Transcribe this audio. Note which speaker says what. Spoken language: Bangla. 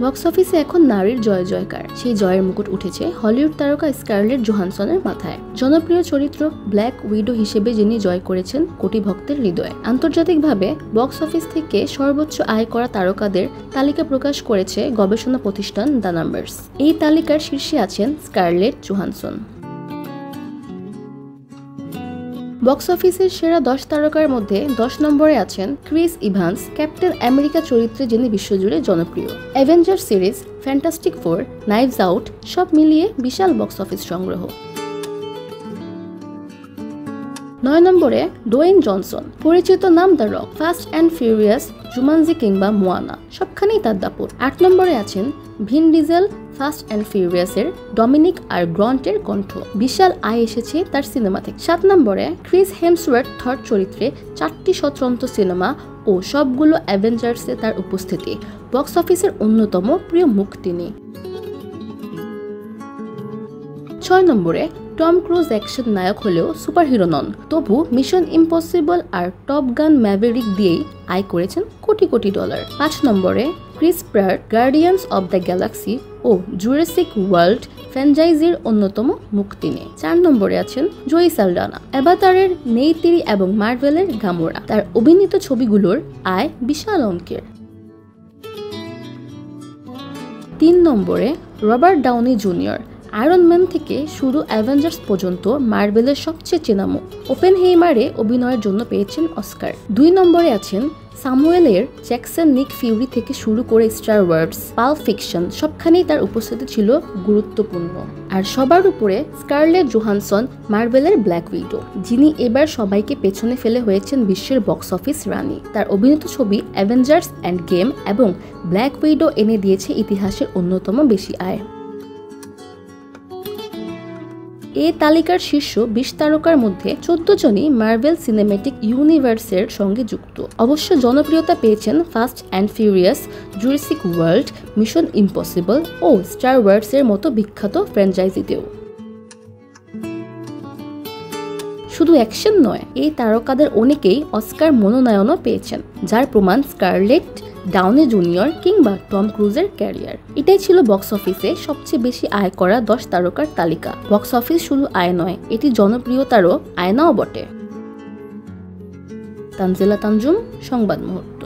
Speaker 1: বক্স অফিসে এখন নারীর জয় জয়কার। সেই জয়ের মুকুট উঠেছে হলিউড তারকা স্কারলেট জোহানসনের মাথায়। জনপ্রিয় চরিত্র ব্ল্যাক উইডো হিসেবে যিনি জয় করেছেন কোটি ভক্তের হৃদয়ে। আন্তর্জাতিকভাবে বক্স অফিস থেকে সর্বোচ্চ আয় করা তারকাদের তালিকা প্রকাশ করেছে গবেষণা প্রতিষ্ঠান দ্য নাম্বারস। এই তালিকার শীর্ষে আছেন স্কারলেট জোহানসন। বক্স অফিসের সেরা 10 তারকার মধ্যে 10 নম্বরে আছেন ক্রিস ইভান্স, ক্যাপ্টেন আমেরিকা চরিত্রে যিনি বিশ্বজুড়ে জনপ্রিয়। Avenger series, fantastic four, knives out সব মিলিয়ে বিশাল বক্স অফিস সংগ্রহ। 9 নম্বরে ডোয়েন জনসন, পরিচিত নাম the Rock, Fast and Furious, Jumanji কিংবা মোয়ানা সবখানেই তার দাপট। 8 নম্বরে আছেন ভিন ডিজেল, ফাস্ট অ্যান্ড ফিউরিয়াসের ডমিনিক আর গ্রন্টের কণ্ঠ। বিশাল আয় এসেছে তার সিনেমা থেকে। 7 নম্বরে ক্রিস হেমসওয়ার্থ থর চরিত্রে 4টি স্বতন্ত্র সিনেমা ও সবগুলো অ্যাভেঞ্জার্সে তার উপস্থিতি। বক্স অফিসের অন্যতম প্রিয় মুখ তিনি। 6 নম্বরে টম ক্রুজ অ্যাকশন নায়ক হলেও সুপারহিরো নন, তবু মিশন ইম্পসিবল আর টপ গান ম্যাভেরিক দিয়েই আয় করেছেন কোটি কোটি ডলার। 5 নম্বরে Chris Pratt, Guardians of the Galaxy ও জুরাসিক ওয়ার্ল্ড ফ্র্যাঞ্চাইজির অন্যতম মুখ তিনি। 4 নম্বরে আছেন জয়ী সালডানা, অ্যাভাতারের নেইতিরি এবং মার্ভেলের গামোরা। তার অভিনীত ছবিগুলোর আয় বিশাল অঙ্কের। 3 নম্বরে Robert Downey Junior, Iron Man থেকে শুরু অ্যাভেঞ্জার্স পর্যন্ত মার্ভেলের সবচেয়ে চেনা মুখ। ওপেনহেইমারে অভিনয়ের জন্য পেয়েছেন অস্কার। 2 নম্বরে আছেন স্যামুয়েল এল জ্যাকসন, নিক ফিউরি থেকে শুরু করে স্টার ওয়ার্স, পাল্প ফিকশন সবখানেই তার উপস্থিতি ছিল গুরুত্বপূর্ণ। আর সবার উপরে স্কারলেট জোহানসন, মার্ভেলের ব্ল্যাক উইডো, যিনি এবার সবাইকে পেছনে ফেলে হয়েছেন বিশ্বের বক্স অফিস রানী। তার অভিনীত ছবি অ্যাভেঞ্জার্স এন্ড গেম এবং ব্ল্যাক উইডো এনে দিয়েছে ইতিহাসের অন্যতম বেশি আয়। এই তালিকার শীর্ষ 20 তারকার মধ্যে 14 জনই মার্ভেল সিনেম্যাটিক ইউনিভার্সের সঙ্গে যুক্ত। অবশ্য জনপ্রিয়তা পেয়েছেন Fast and Furious, Jurassic World, Mission Impossible ও স্টার ওয়ার্সের মতো বিখ্যাত ফ্র্যাঞ্চাইজিতেও। শুধু অ্যাকশন নয়, এই তারকাদের অনেকেই অস্কার মনোনয়নও পেয়েছেন, যার প্রমাণ স্কারলেট ডাউনি জুনিয়র কিংবা টম ক্রুজের ক্যারিয়ার। এটাই ছিল বক্স অফিসে সবচেয়ে বেশি আয় করা 10 তারকার তালিকা। বক্স অফিস শুধু আয় নয়, এটি জনপ্রিয়তারও আয়নাও বটে। তানজিলা তানজুম, সংবাদ মুহূর্ত।